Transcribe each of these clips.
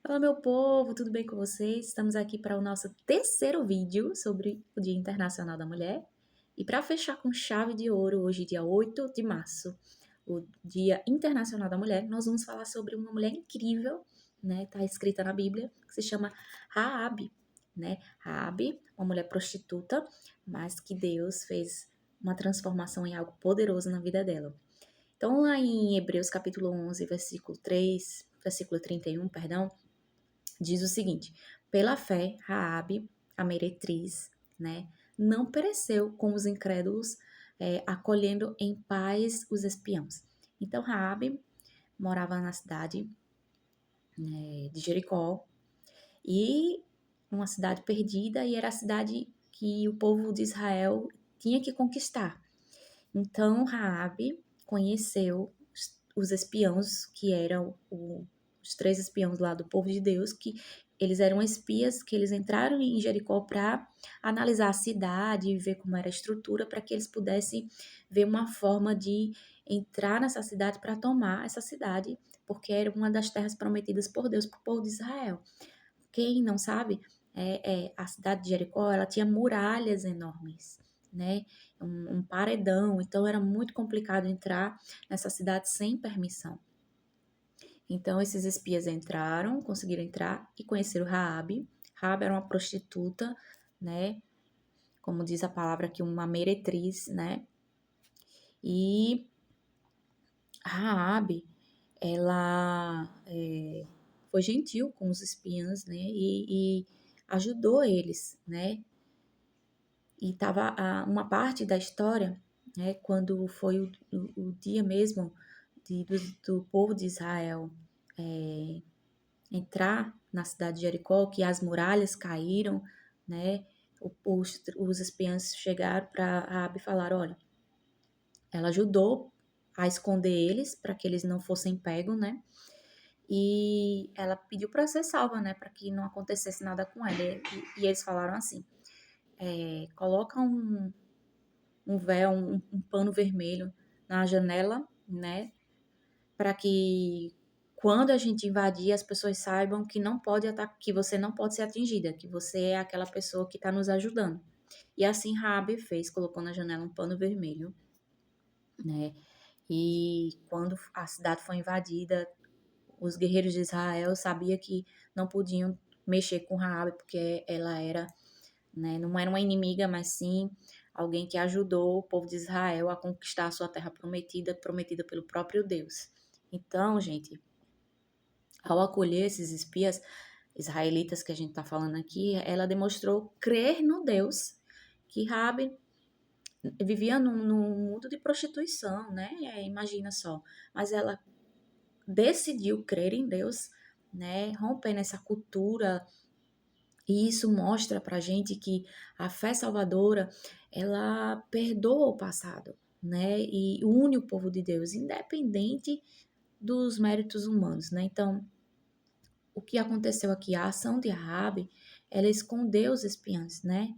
Fala, meu povo, tudo bem com vocês? Estamos aqui para o nosso terceiro vídeo sobre o Dia Internacional da Mulher. E para fechar com chave de ouro, hoje, dia 8 de março, o Dia Internacional da Mulher, nós vamos falar sobre uma mulher incrível, né? Tá escrita na Bíblia, que se chama Raabe, né? Raabe, uma mulher prostituta, mas que Deus fez uma transformação em algo poderoso na vida dela. Então, lá em Hebreus capítulo 11, versículo 31, perdão, diz o seguinte: pela fé, Raabe, a meretriz, né, não pereceu com os incrédulos, acolhendo em paz os espiãos. Então, Raabe morava na cidade, de Jericó, e uma cidade perdida, e era a cidade que o povo de Israel tinha que conquistar. Então, Raabe conheceu os espiãos, que eram os três espiãos lá do povo de Deus, que eles eram espias, que eles entraram em Jericó para analisar a cidade e ver como era a estrutura, para que eles pudessem ver uma forma de entrar nessa cidade para tomar essa cidade, porque era uma das terras prometidas por Deus para o povo de Israel. Quem não sabe, a cidade de Jericó, ela tinha muralhas enormes, né? Um paredão, então era muito complicado entrar nessa cidade sem permissão. Então esses espias entraram, conseguiram entrar e conheceram Raabe. Raabe era uma prostituta, né? Como diz a palavra aqui, uma meretriz, né? E Raabe, ela foi gentil com os espiãs, né? E ajudou eles, né? E tava uma parte da história, né? Quando foi o dia mesmo do povo de Israel entrar na cidade de Jericó, que as muralhas caíram, né? Os espiãs chegaram para Raabe e falaram: olha, ela ajudou a esconder eles para que eles não fossem pegos, né? E ela pediu para ser salva, né? Para que não acontecesse nada com ela. E eles falaram assim: coloca um véu, um pano vermelho na janela, né? Para que quando a gente invadir, as pessoas saibam que não pode atacar, que você não pode ser atingida, que você é aquela pessoa que está nos ajudando. E assim Raabe fez, colocou na janela um pano vermelho, né? E quando a cidade foi invadida, os guerreiros de Israel sabiam que não podiam mexer com Raabe, porque ela era, né, não era uma inimiga, mas sim alguém que ajudou o povo de Israel a conquistar a sua terra prometida, prometida pelo próprio Deus. Então, gente, ao acolher esses espias israelitas que a gente está falando aqui, ela demonstrou crer no Deus que Rabi vivia num mundo de prostituição, né? Imagina só. Mas ela decidiu crer em Deus, né? Rompendo essa cultura. E isso mostra pra gente que a fé salvadora, ela perdoa o passado, né? E une o povo de Deus, independente dos méritos humanos, né? Então, o que aconteceu aqui, a ação de Raabe, ela escondeu os espiãs, né?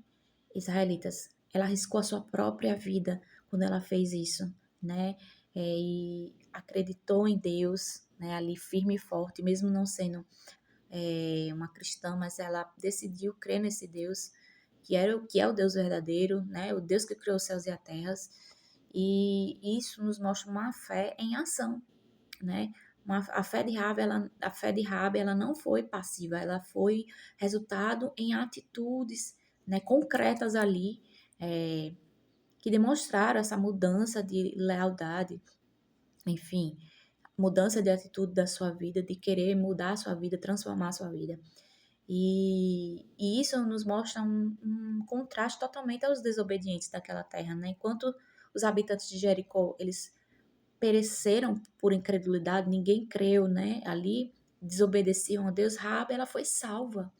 Israelitas. Ela arriscou a sua própria vida quando ela fez isso, né? E acreditou em Deus, né? Ali firme e forte, mesmo não sendo uma cristã, mas ela decidiu crer nesse Deus que é o Deus verdadeiro, né? O Deus que criou os céus e a terra. E isso nos mostra uma fé em ação, né? A fé de Raabe, ela não foi passiva, ela foi resultado em atitudes, né, concretas ali, é, que demonstraram essa mudança de lealdade, enfim, mudança de atitude da sua vida, de querer mudar a sua vida, transformar a sua vida. E isso nos mostra um contraste totalmente aos desobedientes daquela terra, né? Enquanto os habitantes de Jericó, eles pereceram por incredulidade, ninguém creu, né? Ali desobedeciam a Deus. Raabe, ela foi salva,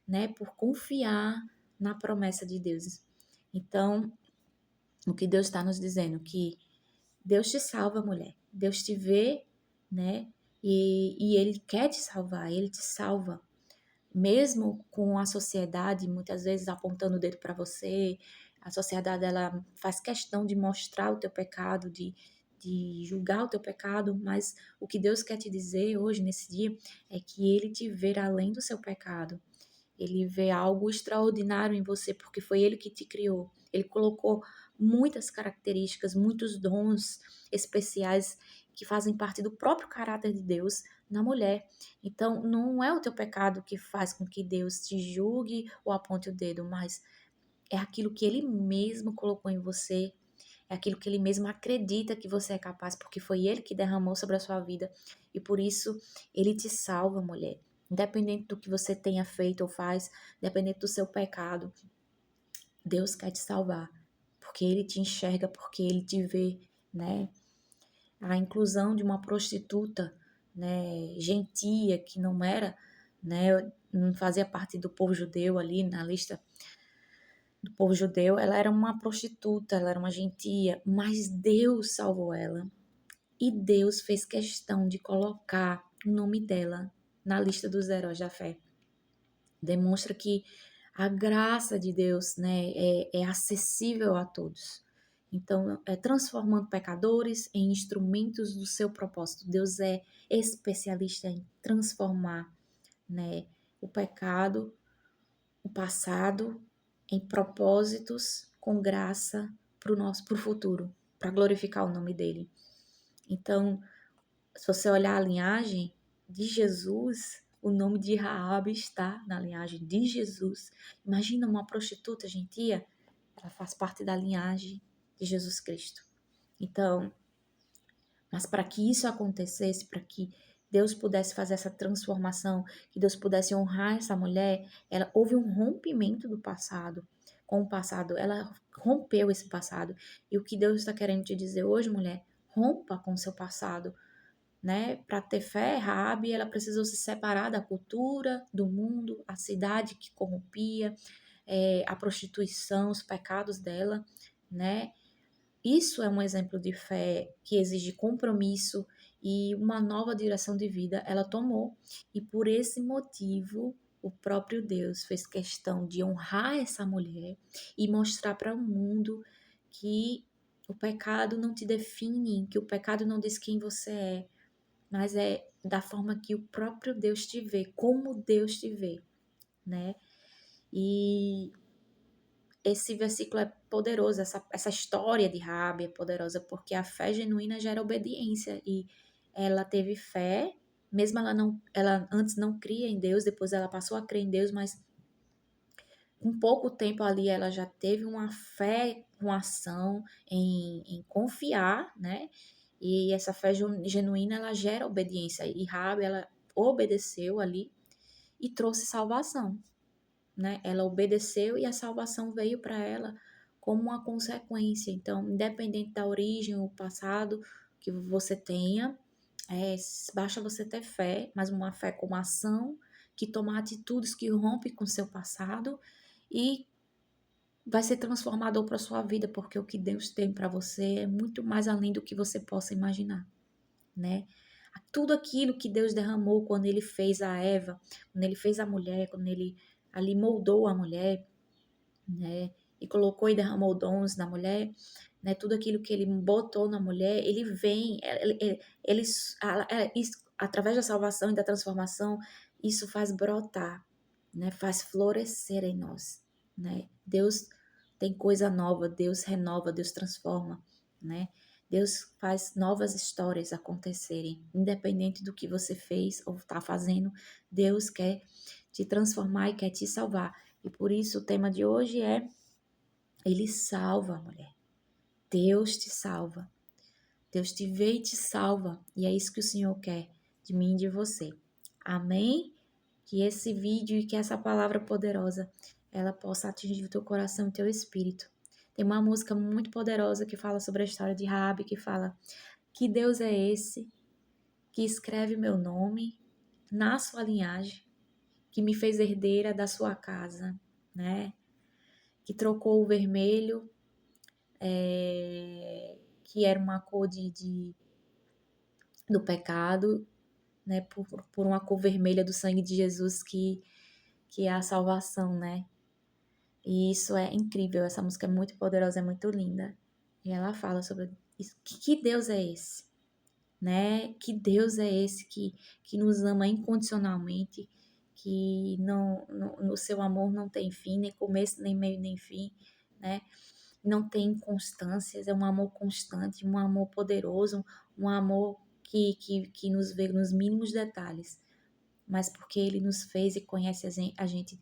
né? Por confiar na promessa de Deus. Então, o que Deus está nos dizendo que Deus te salva, mulher. Deus te vê, né? E Ele quer te salvar. Ele te salva. Mesmo com a sociedade muitas vezes apontando o dedo para você, a sociedade ela faz questão de mostrar o teu pecado, de julgar o teu pecado, mas o que Deus quer te dizer hoje, nesse dia, é que Ele te vê além do seu pecado. Ele vê algo extraordinário em você, porque foi Ele que te criou. Ele colocou muitas características, muitos dons especiais que fazem parte do próprio caráter de Deus na mulher. Então, não é o teu pecado que faz com que Deus te julgue ou aponte o dedo, mas é aquilo que Ele mesmo colocou em você, é aquilo que Ele mesmo acredita que você é capaz, porque foi Ele que derramou sobre a sua vida. E por isso, Ele te salva, mulher. Independente do que você tenha feito ou faz, independente do seu pecado, Deus quer te salvar. Porque Ele te enxerga, porque Ele te vê, né? A inclusão de uma prostituta, né, gentia, que não era, né, não fazia parte do povo judeu ali na lista do povo judeu, ela era uma prostituta, ela era uma gentia, mas Deus salvou ela. E Deus fez questão de colocar o nome dela na lista dos heróis da fé. Demonstra que a graça de Deus, né, é acessível a todos. Então, é transformando pecadores em instrumentos do seu propósito. Deus é especialista em transformar, né, o pecado, o passado, em propósitos com graça para o nosso pro futuro, para glorificar o nome dele. Então, se você olhar a linhagem de Jesus, o nome de Raabe está na linhagem de Jesus. Imagina uma prostituta gentia, ela faz parte da linhagem de Jesus Cristo. Então, mas para que isso acontecesse, para que Deus pudesse fazer essa transformação, que Deus pudesse honrar essa mulher, houve um rompimento do passado com o passado. Ela rompeu esse passado. E o que Deus está querendo te dizer hoje, mulher, rompa com o seu passado, né? Para ter fé, Raabe, ela precisou se separar da cultura, do mundo, a cidade que corrompia, a prostituição, os pecados dela, né? Isso é um exemplo de fé que exige compromisso e uma nova direção de vida ela tomou. E por esse motivo, o próprio Deus fez questão de honrar essa mulher e mostrar para o mundo que o pecado não te define, que o pecado não diz quem você é, mas é da forma que o próprio Deus te vê, como Deus te vê, né? E esse versículo é poderoso, essa história de Raabe é poderosa, porque a fé genuína gera obediência, e ela teve fé, mesmo ela antes não cria em Deus, depois ela passou a crer em Deus, mas com pouco tempo ali ela já teve uma fé com ação em confiar, né? E essa fé genuína, ela gera obediência, e Raabe, ela obedeceu ali e trouxe salvação, né? Ela obedeceu e a salvação veio para ela como uma consequência. Então, independente da origem ou passado que você tenha, basta você ter fé, mas uma fé com ação, que toma atitudes que rompem com o seu passado e vai ser transformador para sua vida, porque o que Deus tem para você é muito mais além do que você possa imaginar, né? Tudo aquilo que Deus derramou quando Ele fez a Eva, quando Ele fez a mulher, quando Ele ali moldou a mulher, né? E colocou e derramou dons na mulher, né? Tudo aquilo que Ele botou na mulher, Ele vem, ele, através da salvação e da transformação, isso faz brotar, né? Faz florescer em nós, né? Deus tem coisa nova, Deus renova, Deus transforma, né? Deus faz novas histórias acontecerem, independente do que você fez ou está fazendo, Deus quer te transformar e quer te salvar. E por isso o tema de hoje é: Ele salva, mulher. Deus te salva. Deus te vê e te salva. E é isso que o Senhor quer de mim e de você. Amém? Que esse vídeo e que essa palavra poderosa, ela possa atingir o teu coração e o teu espírito. Tem uma música muito poderosa que fala sobre a história de Raabe, que fala: que Deus é esse que escreve meu nome na sua linhagem, que me fez herdeira da sua casa, né? Que trocou o vermelho, que era uma cor do pecado, né? Por uma cor vermelha do sangue de Jesus, que é a salvação, né? E isso é incrível, essa música é muito poderosa, é muito linda. E ela fala sobre Que Deus é esse? Né? Que Deus é esse que nos ama incondicionalmente, que no seu amor não tem fim, nem começo, nem meio, nem fim, né? Não tem inconstâncias, é um amor constante, um amor poderoso, um amor que nos vê nos mínimos detalhes, mas porque ele nos fez e conhece a gente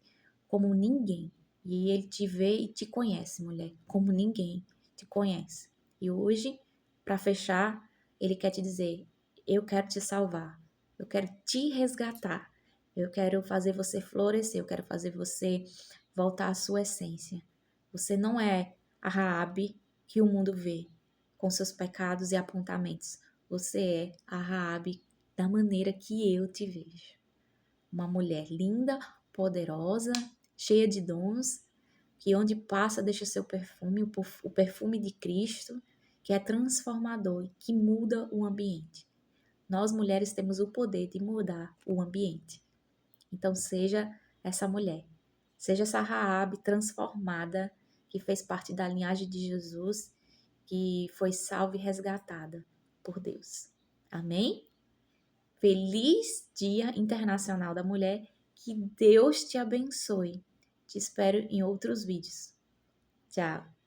como ninguém. E ele te vê e te conhece, mulher, como ninguém te conhece. E hoje, para fechar, ele quer te dizer: eu quero te salvar, eu quero te resgatar, eu quero fazer você florescer, eu quero fazer você voltar à sua essência. Você não é a Raabe que o mundo vê, com seus pecados e apontamentos. Você é a Raabe da maneira que eu te vejo. Uma mulher linda, poderosa, cheia de dons, que onde passa deixa seu perfume, o perfume de Cristo, que é transformador e que muda o ambiente. Nós mulheres temos o poder de mudar o ambiente. Então seja essa mulher, seja essa Raabe transformada, que fez parte da linhagem de Jesus, que foi salva e resgatada por Deus. Amém? Feliz Dia Internacional da Mulher. Que Deus te abençoe. Te espero em outros vídeos. Tchau.